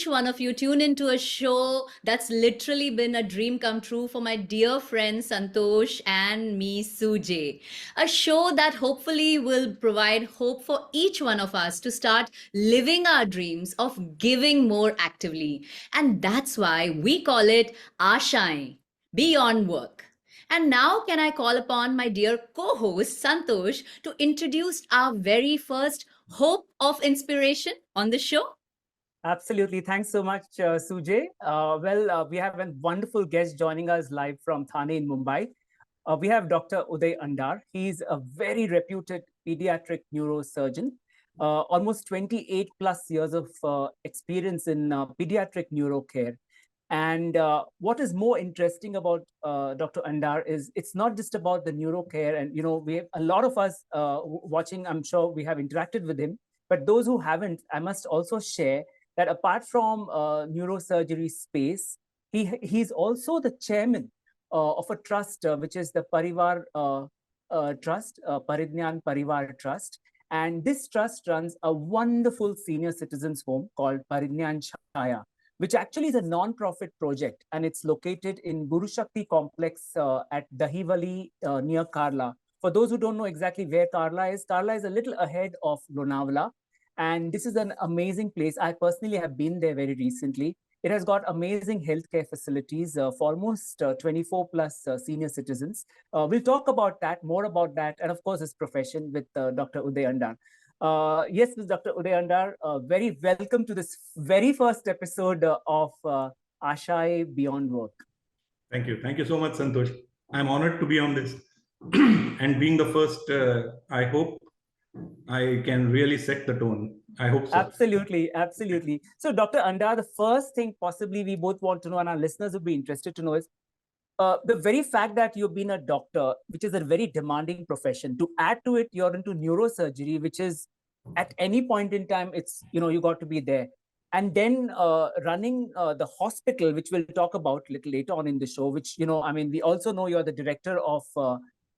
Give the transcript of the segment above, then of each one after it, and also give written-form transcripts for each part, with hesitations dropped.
each one of you tune into a show that's literally been a dream come true for my dear friend Santosh and me, Sujay. A show that hopefully will provide hope for each one of us to start living our dreams of giving more actively. And that's why we call it Ashaएं Beyond Work. And now, can I call upon my dear co host Santosh to introduce our very first hope of inspiration on the show? Absolutely. Thanks so much, Sujay. We have a wonderful guest joining us live from Thane in Mumbai. We have Dr. Uday Andar. He's a very reputed pediatric neurosurgeon, almost 28 plus years of experience in pediatric neurocare. And what is more interesting about Dr. Andar is it's not just about the neurocare. And, we have a lot of us watching, I'm sure we have interacted with him. But those who haven't, I must also share that apart from neurosurgery space, he's also the chairman of a trust, which is the Parivar Trust, Paridnyan Parivar Trust. And this trust runs a wonderful senior citizens home called Paridnyan Chhaya, which actually is a non-profit project. And it's located in Guru Shakti complex at Dahivali near Karla. For those who don't know exactly where Karla is a little ahead of Lonavala. And this is an amazing place. I personally have been there very recently. It has got amazing healthcare facilities for almost 24 plus senior citizens. We'll talk about that, more about that, and of course his profession with Dr. Uday Andar. Yes, Dr. Uday Andar, very welcome to this very first episode of Ashaएं Beyond Work. Thank you. Thank you so much, Santosh. I'm honored to be on this. And being the first, I hope I can really set the tone. I hope so. Absolutely, absolutely. So, Dr. Andar, the first thing possibly we both want to know, and our listeners would be interested to know, is the very fact that you've been a doctor, which is a very demanding profession. To add to it, you're into neurosurgery, which is at any point in time, it's, you got to be there. And then running the hospital, which we'll talk about a little later on in the show, which, we also know you're the director of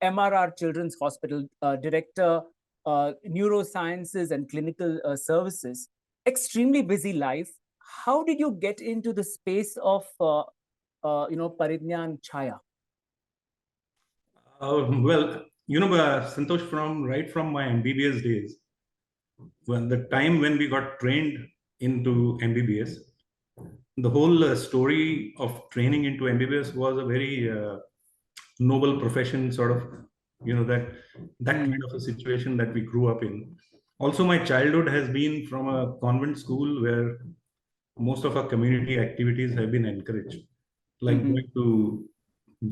MRR Children's Hospital, director, neurosciences and clinical services. Extremely busy life. How did you get into the space of, Paridnyan Chhaya? Santosh, right from my MBBS days, when we got trained into MBBS, the whole story of training into MBBS was a very noble profession, sort of, that kind of a situation that we grew up in. Also, my childhood has been from a convent school where most of our community activities have been encouraged, like going to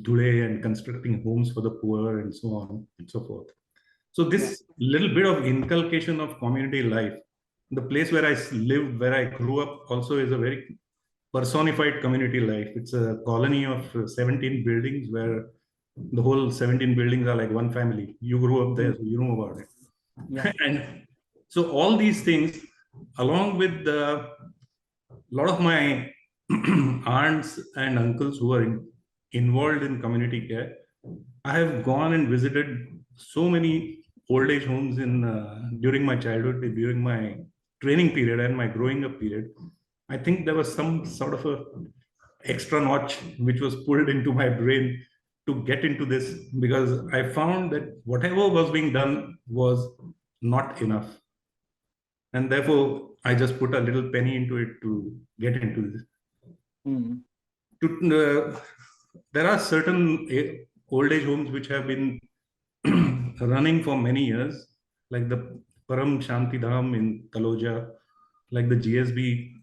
Dhule and constructing homes for the poor and so on and so forth. So this little bit of inculcation of community life, the place where I lived, where I grew up, also is a very personified community life. It's a colony of 17 buildings where the whole 17 buildings are like one family. You grew up there, so you know about it. Yeah. And so all these things, along with a lot of my aunts and uncles who are involved in community care, I have gone and visited so many old age homes during my childhood, during my training period and my growing up period. I think there was some sort of a extra notch which was pulled into my brain to get into this, because I found that whatever was being done was not enough. And therefore, I just put a little penny into it to get into this. There are certain old age homes which have been running for many years, like the Param Shanti Dham in Taloja, like the GSB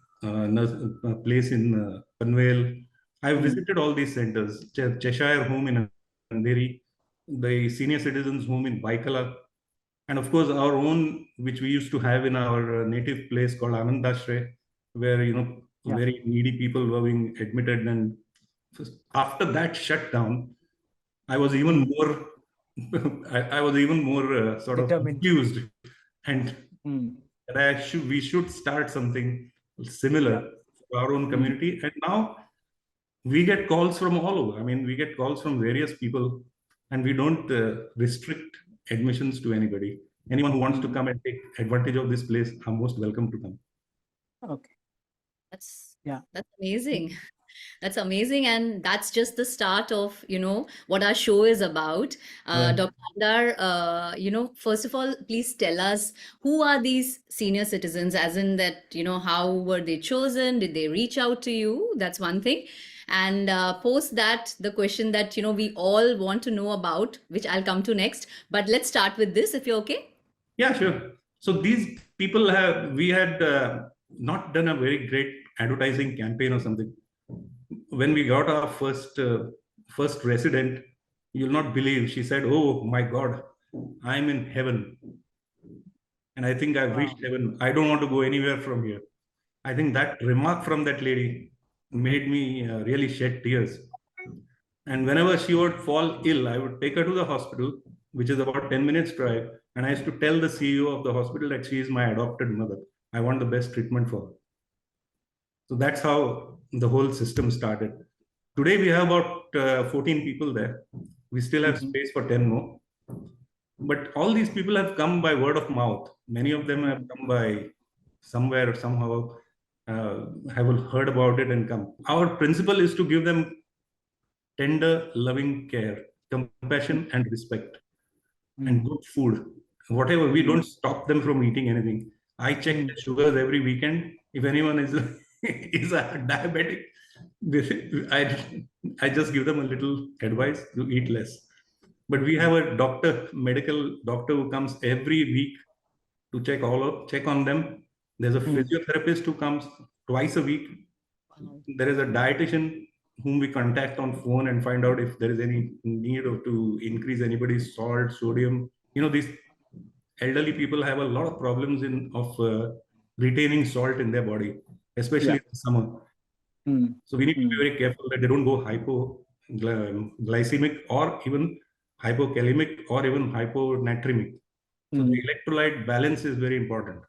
place in Panvel. I've visited all these centers, Cheshire Home in Andheri, the Senior Citizens Home in Baikala, and of course our own, which we used to have in our native place called Anandashray, where, very needy people were being admitted. And after that shutdown, I was even more, sort of confused, and that we should start something similar for our own community. And now we get calls from all over. I mean, we get calls from various people, and we don't restrict admissions to anybody. Anyone who wants to come and take advantage of this place are most welcome to come. Okay. That's amazing. That's amazing. And that's just the start of, what our show is about. Right. Dr. Andar, first of all, please tell us, who are these senior citizens, as in that, how were they chosen? Did they reach out to you? That's one thing. And post that, the question that, we all want to know about, which I'll come to next. But let's start with this, if you're okay. Yeah, sure. So these people we had not done a very great advertising campaign or something. When we got our first resident, you'll not believe, she said, "Oh my God, I'm in heaven. And I think I've reached heaven. I don't want to go anywhere from here." I think that remark from that lady made me really shed tears. And whenever she would fall ill, I would take her to the hospital, which is about 10 minutes drive. And I used to tell the CEO of the hospital that she is my adopted mother. I want the best treatment for her. So that's how the whole system started. Today we have about 14 people there. We still have space for 10 more. But all these people have come by word of mouth. Many of them have come by somewhere or somehow, have heard about it and come. Our principle is to give them tender, loving care, compassion, and respect, and good food. Whatever, we don't stop them from eating anything. I check the sugars every weekend. If anyone is is a diabetic, I just give them a little advice to eat less. But we have a medical doctor who comes every week to check on them. There's a physiotherapist who comes twice a week. There is a dietitian whom we contact on phone and find out if there is any need to increase anybody's salt, sodium. These elderly people have a lot of problems of retaining salt in their body, especially in the summer. So we need to be very careful that they don't go hypoglycemic or even hypokalemic or even hyponatremic. So the electrolyte balance is very important.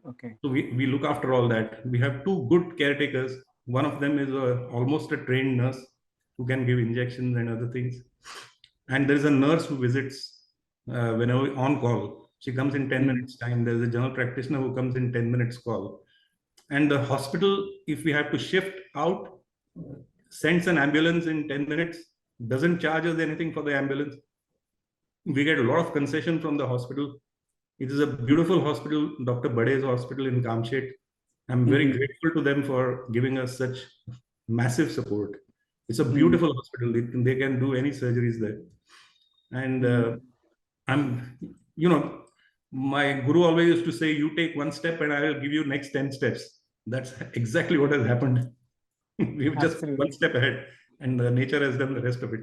Okay. So we look after all that. We have two good caretakers. One of them is almost a trained nurse who can give injections and other things. And there is a nurse who visits whenever on call. She comes in 10 minutes time. There's a general practitioner who comes in 10 minutes call. And the hospital, if we have to shift out, sends an ambulance in 10 minutes, doesn't charge us anything for the ambulance. We get a lot of concession from the hospital. It is a beautiful hospital, Dr. Bade's hospital in Kamshet. I'm very grateful to them for giving us such massive support. It's a beautiful hospital. They can do any surgeries there. And my guru always used to say, you take one step and I will give you next 10 steps. That's exactly what has happened. We've just one step ahead and nature has done the rest of it.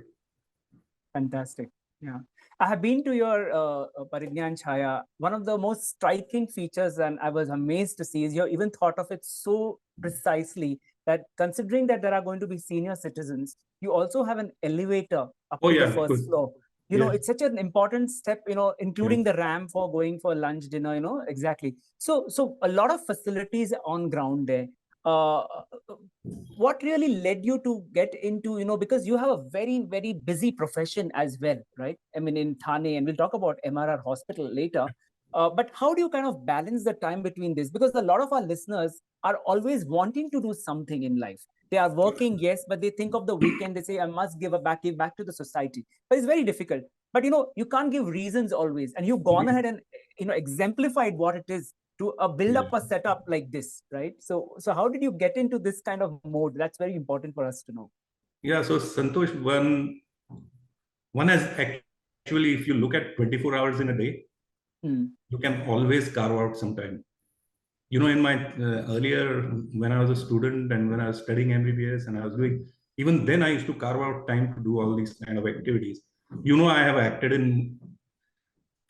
Fantastic. Yeah. I have been to your Paridnyan Chhaya. One of the most striking features, and I was amazed to see, is you even thought of it so precisely that considering that there are going to be senior citizens, you also have an elevator up to the first floor. It's such an important step, including the ramp for going for lunch, dinner, exactly. So a lot of facilities on ground there. What really led you to get into, because you have a very, very busy profession as well, right? I mean, in Thane, and we'll talk about MRR Hospital later. But how do you kind of balance the time between this? Because a lot of our listeners are always wanting to do something in life. They are working, yes, but they think of the weekend. They say, I must give back to the society. But it's very difficult. But, you can't give reasons always. And you've gone ahead and, exemplified what it is to build up a setup like this, right? So how did you get into this kind of mode? That's very important for us to know. Yeah, so Santosh, one has actually, if you look at 24 hours in a day, you can always carve out some time. In my earlier, when I was a student and when I was studying MBBS and I was doing, even then I used to carve out time to do all these kind of activities. I have acted in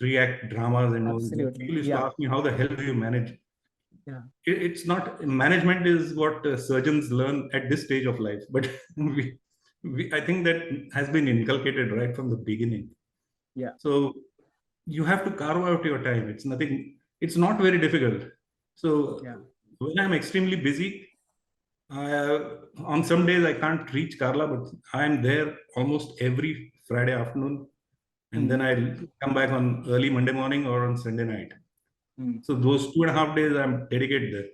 3-act dramas and all. People used to ask me, how the hell do you manage? Yeah. It's not, management is what surgeons learn at this stage of life. But I think that has been inculcated right from the beginning. Yeah. So you have to carve out your time. It's not very difficult. So when I'm extremely busy, on some days I can't reach Karla, but I'm there almost every Friday afternoon. And then I'll come back on early Monday morning or on Sunday night. So those 2.5 days I'm dedicated there.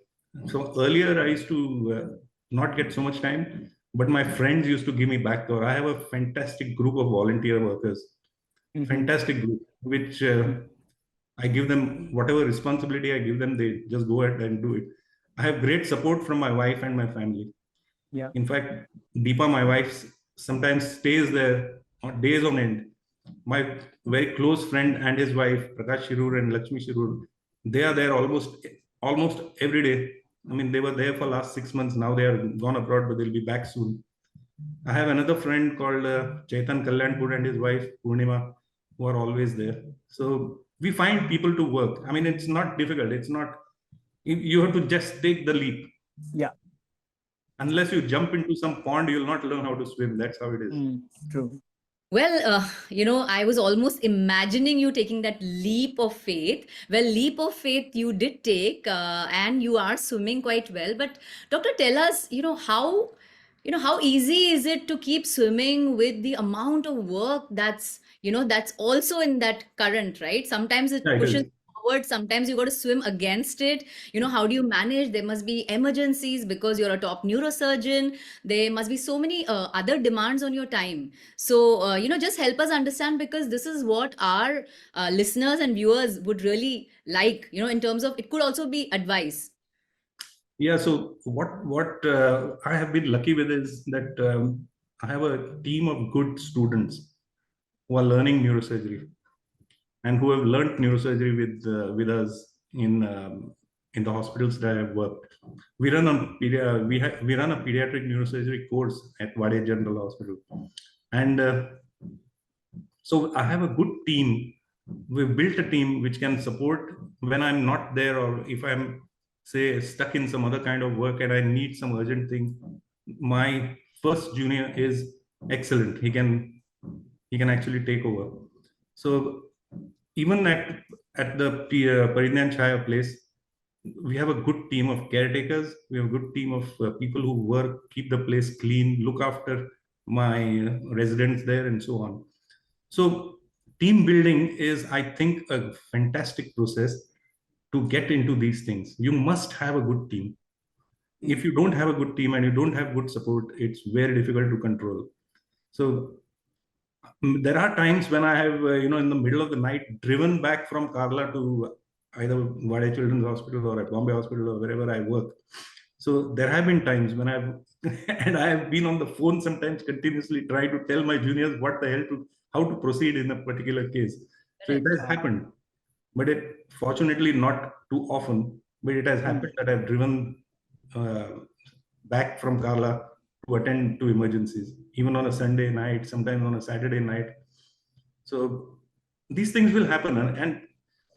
So earlier I used to not get so much time, but my friends used to give me back cover. I have a fantastic group of volunteer workers, fantastic group, which I give them whatever responsibility I give them, they just go ahead and do it. I have great support from my wife and my family. Yeah. In fact, Deepa, my wife, sometimes stays there on days on end. My very close friend and his wife, Prakash Shirur and Lakshmi Shirur, they are there almost every day. I mean, they were there for last 6 months. Now they are gone abroad, but they'll be back soon. I have another friend called Chaitan Kalyanpur and his wife Purnima, who are always there. So we find people to work. I mean, it's not difficult. It's not. You have to just take the leap. Yeah. Unless you jump into some pond, you'll not learn how to swim. That's how it is. True. Well, I was almost imagining you taking that leap of faith. Well, leap of faith you did take, and you are swimming quite well. But doctor, tell us, how easy is it to keep swimming with the amount of work that's also in that current, right? Sometimes it Yeah, it pushes is. forward, sometimes you got to swim against it. How do you manage? There must be emergencies because you're a top neurosurgeon. There must be so many other demands on your time. So, just help us understand, because this is what our listeners and viewers would really like, in terms of it could also be advice. Yeah. So what I have been lucky with is that I have a team of good students who are learning neurosurgery and who have learned neurosurgery with us in the hospitals that I have worked. We run we run a pediatric neurosurgery course at Wade General Hospital, and so I have a good team. We've built a team which can support when I'm not there, or if I'm, say, stuck in some other kind of work and I need some urgent thing. My first junior is excellent. He can actually take over. So even at the Paridnyan Chhaya place, we have a good team of caretakers. We have a good team of people who work, keep the place clean, look after my residents there, and so on. So team building is, I think, a fantastic process to get into these things. You must have a good team. If you don't have a good team and you don't have good support, it's very difficult to control. So there are times when I have, in the middle of the night, driven back from Karla to either Wade Children's Hospital or at Bombay Hospital or wherever I work. So there have been times when I've and I have been on the phone sometimes continuously trying to tell my juniors what the hell how to proceed in a particular case. So it has happened, but it fortunately not too often. But it has happened that I've driven back from Karla to attend to emergencies, even on a Sunday night, sometimes on a Saturday night. So these things will happen, and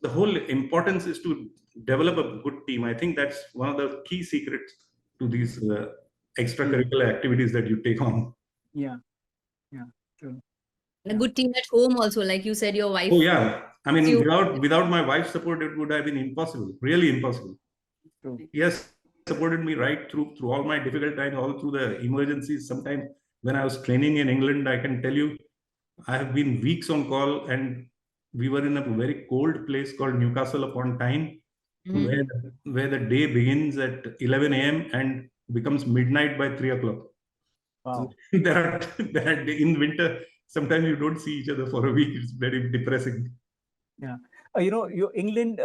the whole importance is to develop a good team. I think that's one of the key secrets to these extracurricular activities that you take on. Yeah, true. And a good team at home also, like you said, your wife. Oh yeah, I mean, You- without my wife's support, it would have been impossible, really impossible. True. Yes, supported me right through all my difficult times, all through the emergencies. Sometimes when I was training in England, I can tell you, I have been weeks on call, and we were in a very cold place called Newcastle upon Tyne, where the day begins at 11 a.m. and becomes midnight by 3 o'clock. Wow. there are in winter, sometimes you don't see each other for a week. It's very depressing. Yeah. Your England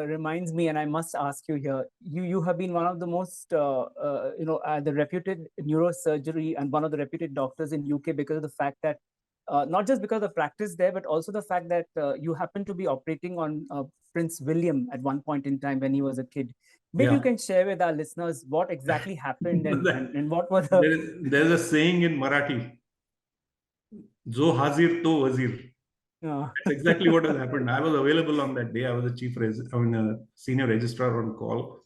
reminds me, and I must ask you here, you have been one of the most, the reputed neurosurgery and one of the reputed doctors in UK because of the fact that, not just because of the practice there, but also the fact that you happen to be operating on Prince William at one point in time when he was a kid. Maybe you can share with our listeners what exactly happened and what were the... There's a saying in Marathi, "Jo hazir to wazir." That's exactly what has happened. I was available on that day. I was a senior registrar on call.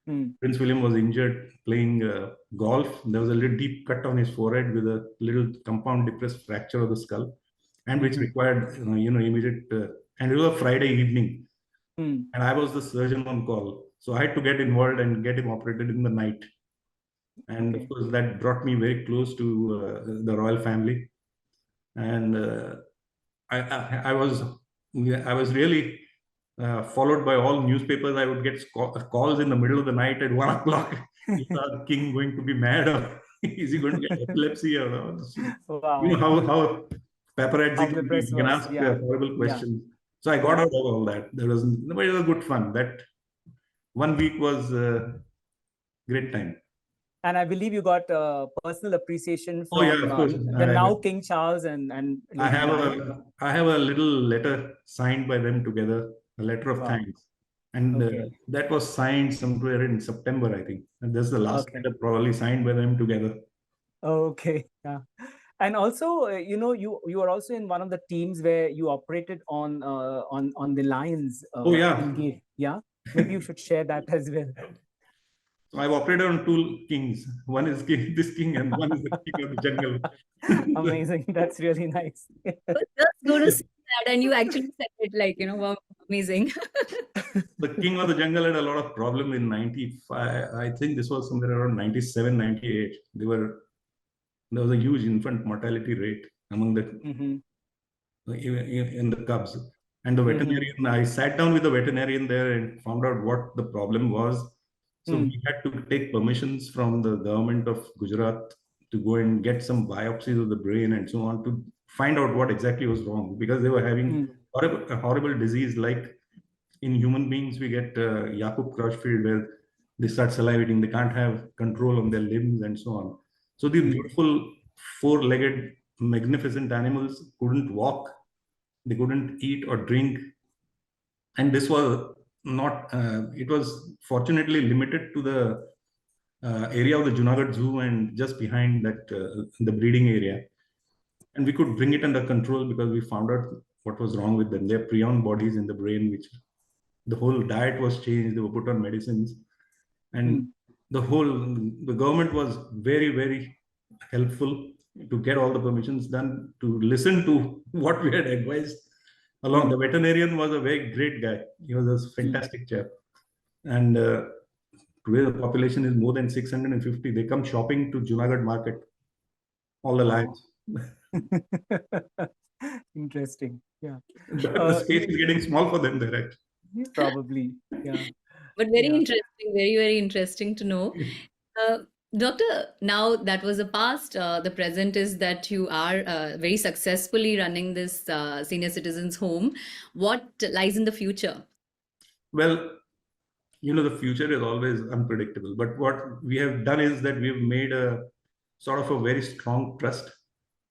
Prince William was injured playing golf. There was a little deep cut on his forehead with a little compound depressed fracture of the skull, and which required immediate. And it was a Friday evening, and I was the surgeon on call, so I had to get involved and get him operated in the night. And of course, that brought me very close to the royal family, and I was really followed by all newspapers. I would get calls in the middle of the night at 1 o'clock. Is our king going to be mad, or is he going to get epilepsy? Or Wow. you know how paparazzi How can the be. press You can was, ask yeah. horrible Yeah. questions. So I got Yeah. out of all that. But it was good fun. That 1 week was great time. And I believe you got personal appreciation Oh yeah, from of course. the now King Charles and I Lady have Diana. I have a little letter signed by them together, a letter of Wow. thanks, and Okay. that was signed somewhere in September, I think. And that's the last Okay. letter probably signed by them together. Okay. Yeah. And also, you are also in one of the teams where you operated on the Lions Oh yeah. in game. Yeah. Maybe you should share that as well. So I've operated on 2 kings. One is this king, and one is the king of the jungle. Amazing. That's really nice. was just going to say that, and you actually said it like, wow, amazing. The king of the jungle had a lot of problem in 95. I think this was somewhere around 97, 98. There was a huge infant mortality rate among the Mhm. in the cubs. And the veterinarian, I sat down with the veterinarian there and found out what the problem was. So we had to take permissions from the government of Gujarat to go and get some biopsies of the brain and so on to find out what exactly was wrong, because they were having a horrible disease. Like in human beings, we get Jakob Creutzfeldt, where they start salivating, they can't have control on their limbs and so on. So these beautiful 4-legged, magnificent animals couldn't walk, they couldn't eat or drink, and this was not. It was fortunately limited to the area of the Junagadh Zoo and just behind that the breeding area, and we could bring it under control because we found out what was wrong with them. They have prion bodies in the brain, which the whole diet was changed. They were put on medicines, and the government was very, very helpful to get all the permissions done, to listen to what we had advised. Along, the veterinarian was a very great guy. He was a fantastic chap, and today the population is more than 650. They come shopping to Junagadh market, all the lions. Interesting. Yeah. The space is getting small for them there, actually. Probably. Yeah. But very interesting, very, very interesting to know. Doctor, now that was the past. The present is that you are very successfully running this senior citizens home. What lies in the future? Well, the future is always unpredictable. But what we have done is that we've made a sort of a very strong trust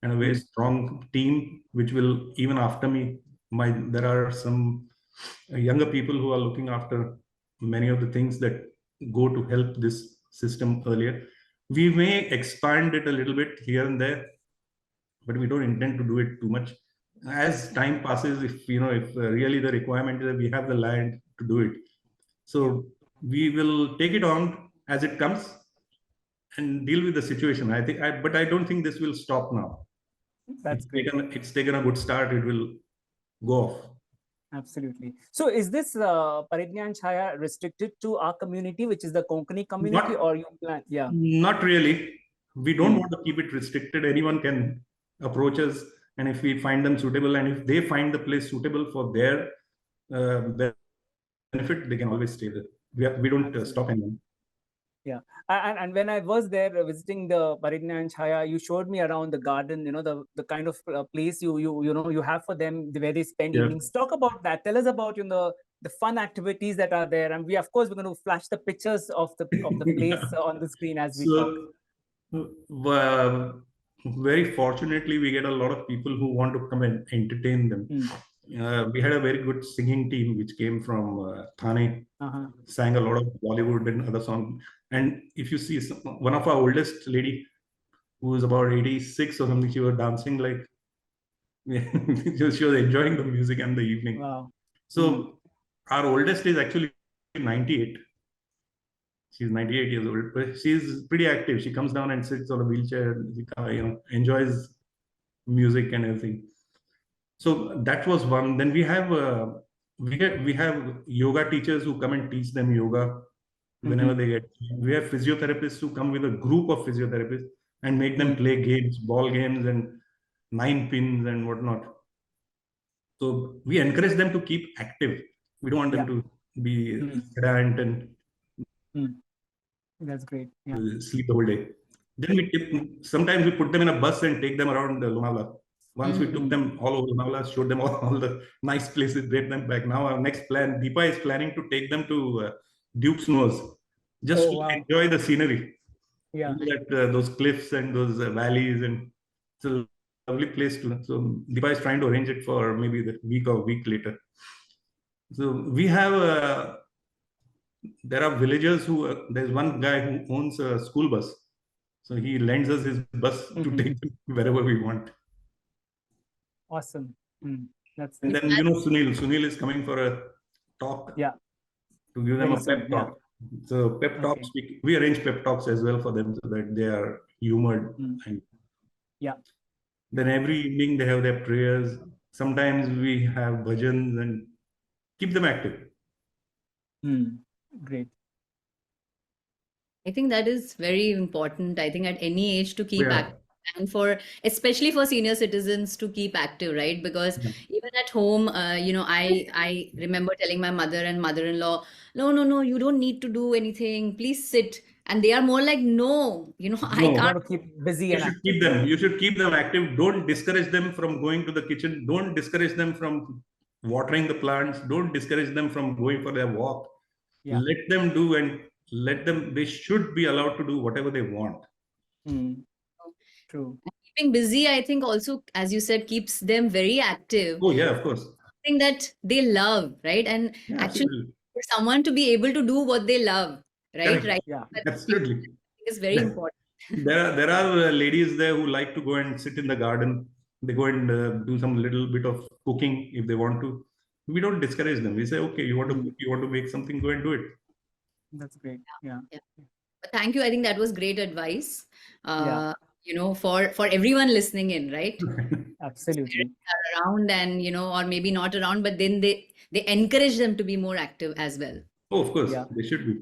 and a very strong team, which will, even after me, there are some younger people who are looking after many of the things that go to help this system earlier. We may expand it a little bit here and there, but we don't intend to do it too much. As time passes, if really the requirement is that we have the land to do it, so we will take it on as it comes and deal with the situation. But I don't think this will stop now. That's great. It's taken a good start. It will go off. Absolutely. So is this Paridnyan Chhaya restricted to our community, which is the Konkani community, or you plan? Yeah. Not really. We don't want to keep it restricted. Anyone can approach us, and if we find them suitable, and if they find the place suitable for their benefit, they can always stay there. We don't stop anyone. Yeah. And when I was there visiting the Paridnyan Chhaya, you showed me around the garden, the kind of place you have for them where they spend evenings. Talk about that. Tell us about, the fun activities that are there. And we're going to flash the pictures of the place on the screen as we talk. Very fortunately, we get a lot of people who want to come and entertain them. We had a very good singing team which came from Thane, sang a lot of Bollywood and other songs. And if you see one of our oldest lady, who was about 86 or something, she was dancing like she was enjoying the music and the evening. Wow. So our oldest is actually 98. She's 98 years old, but she's pretty active. She comes down and sits on a wheelchair and enjoys music and everything. So that was one. Then we have yoga teachers who come and teach them yoga whenever they get. We have physiotherapists who come with a group of physiotherapists and make them play games, ball games and 9 pins and whatnot. So we encourage them to keep active. We don't want them to be sedent and That's great. Yeah. sleep the whole day. Then sometimes we put them in a bus and take them around Lonavala. Once we took them all over Lonavala, showed them all the nice places, brought them back. Now our next plan, Deepa is planning to take them to Duke's Nose, just to enjoy the scenery. Yeah. Those cliffs and those valleys, and it's a lovely place to. So Deepa is trying to arrange it for maybe the week or week later. So we have. There are villagers who. There's one guy who owns a school bus, so he lends us his bus to take them wherever we want. Awesome. That's and then Sunil is coming for a talk. Yeah. To give them a pep talk. So pep talks, we arrange pep talks as well for them so that they are humored. And then every evening they have their prayers. Sometimes we have bhajans and keep them active. Great. I think that is very important. I think at any age to keep active, and especially for senior citizens to keep active, right? Because even at home, I remember telling my mother and mother-in-law, no, you don't need to do anything. Please sit. And they are more like, no, I can't. Keep busy. You should keep them active. Don't discourage them from going to the kitchen. Don't discourage them from watering the plants. Don't discourage them from going for their walk. Let them do, and they should be allowed to do whatever they want. True. Keeping busy, I think also, as you said, keeps them very active. Oh yeah, of course. Something that they love, right? And actually, for someone to be able to do what they love, right? Correct. Yeah, absolutely. Is very important. There are ladies there who like to go and sit in the garden. They go and do some little bit of cooking if they want to. We don't discourage them. We say, okay, you want to cook, you want to make something, go and do it. That's great. Yeah. But thank you. I think that was great advice. For everyone listening in, right? Absolutely. Are around and or maybe not around, but then they encourage them to be more active as well. Oh, of course, they should be.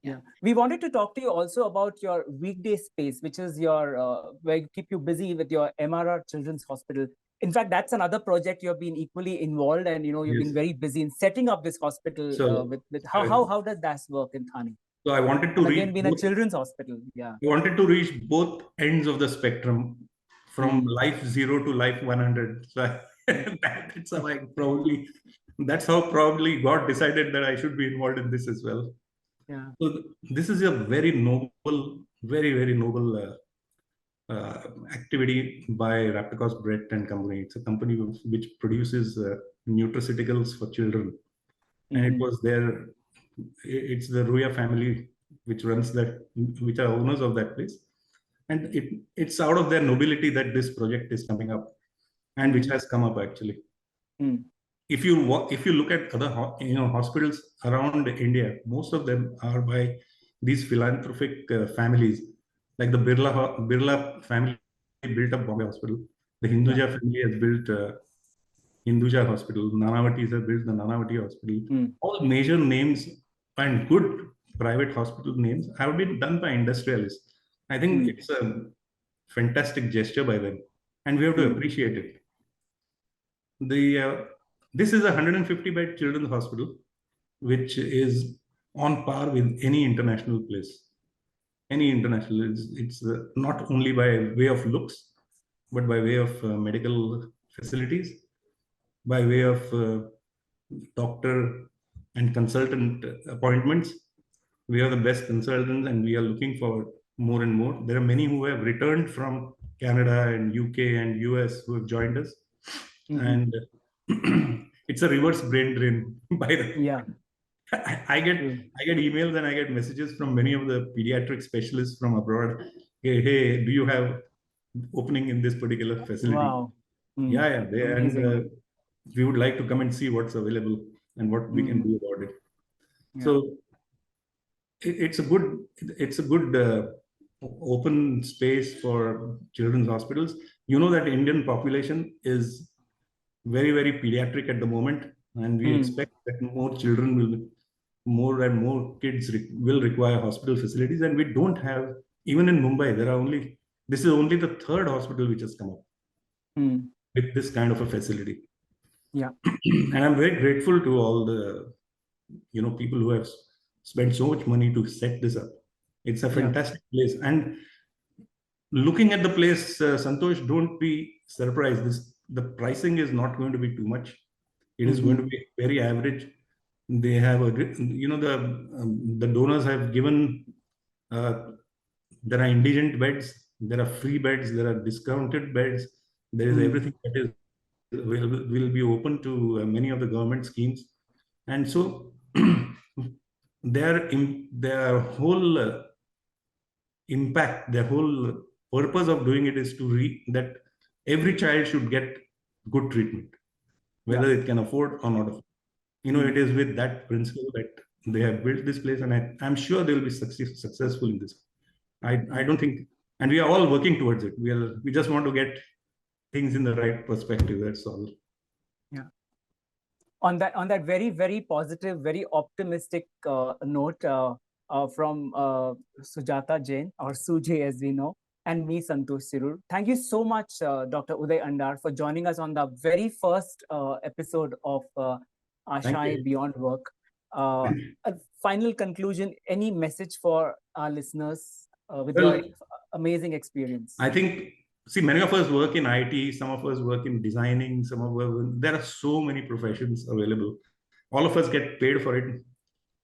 Yeah. We wanted to talk to you also about your weekday space, which is your where you keep you busy with your MRR Children's Hospital. In fact, that's another project you've been equally involved, and you've been very busy in setting up this hospital. How does that work in Thane? So I wanted to reach a children's hospital. Yeah. I wanted to reach both ends of the spectrum, from life 0 to life 100. So that's how probably God decided that I should be involved in this as well. Yeah. So this is a very noble, very, very noble activity by Rapticos Brett and Company. It's a company which produces nutraceuticals for children. And it was it's the Ruya family which runs that, which are owners of that place. And it's out of their nobility that this project is coming up, and which has come up actually. If you look at other hospitals around India, most of them are by these philanthropic families. Like the Birla family built up Bombay Hospital. The Hinduja family has built Hinduja Hospital. Nanavatis have built the Nanavati Hospital. All major names and good private hospital names have been done by industrialists. I think it's a fantastic gesture by them, and we have to appreciate it. This is a 150-bed children's hospital, which is on par with any international place. Any international, it's not only by way of looks, but by way of medical facilities, by way of doctor and consultant appointments. We are the best consultants, and we are looking for more and more. There are many who have returned from Canada and UK and US who have joined us. And it's a reverse brain drain by the I get emails and I get messages from many of the pediatric specialists from abroad. Hey, do you have opening in this particular facility? Wow. And we would like to come and see what's available and what we can do about it. So it's a good open space for children's hospitals. You know that Indian population is very, very pediatric at the moment, and we expect that more and more kids will require hospital facilities, and we don't have, even in Mumbai, this is only the third hospital which has come up with this kind of a facility. Yeah. And I'm very grateful to all the people who have spent so much money to set this up. It's a Yeah. fantastic place. And looking at the place, Santosh, don't be surprised. The pricing is not going to be too much. It is going to be very average. They have the donors have given. There are indigent beds, there are free beds, there are discounted beds. There is everything that is will be open to many of the government schemes, and so their whole impact, their whole purpose of doing it is to that every child should get good treatment, whether it can afford or not afford. It is with that principle that they have built this place, and I'm sure they will be successful in this. I don't think, and we are all working towards it. We just want to get things in the right perspective. That's all. Yeah. On that very, very positive, very optimistic note from Sujata Jain, or Sujay as we know, and me, Santosh Sirur. Thank you so much, Dr. Uday Andar, for joining us on the very first episode of Ashai Beyond Work. A final conclusion, any message for our listeners with your amazing experience? I think, see, many of us work in IT, some of us work in designing, there are so many professions available. All of us get paid for it.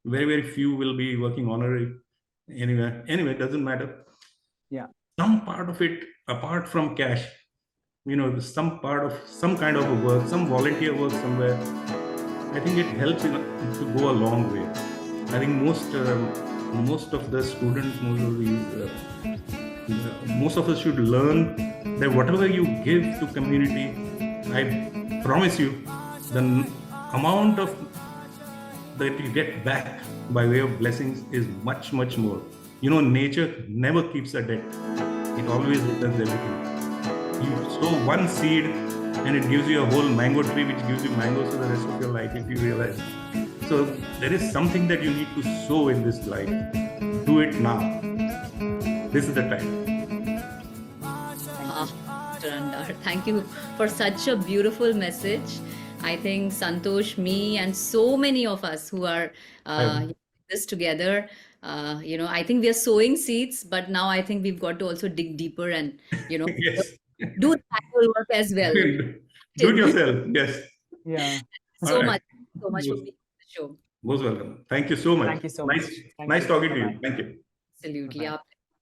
Very, very few will be working honorary. Anyway, it doesn't matter. Yeah. Some part of it, apart from cash, some part of some kind of a work, some volunteer work somewhere, I think it helps to go a long way. I think most of the students, most of us should learn that whatever you give to community, I promise you, the amount of that you get back by way of blessings is much, much more. Nature never keeps a debt. It always returns everything. You sow one seed and it gives you a whole mango tree, which gives you mangoes for the rest of your life, if you realize. So there is something that you need to sow in this life. Do it now. This is the time. Dr. Andar, thank you for such a beautiful message. I think Santosh, me, and so many of us who are this together, I think we are sowing seeds, but now I think we've got to also dig deeper and, Yes. do the actual work as well. Do it yourself. Yes. Yeah. So much for being on the show. Most welcome. Thank you so much. Thank you so much. Nice talking to you. Thank you. Absolutely.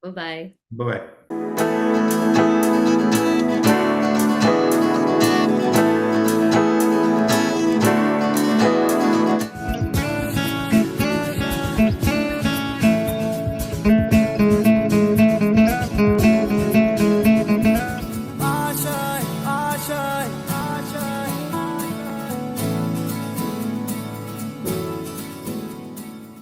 Bye-bye. Bye-bye.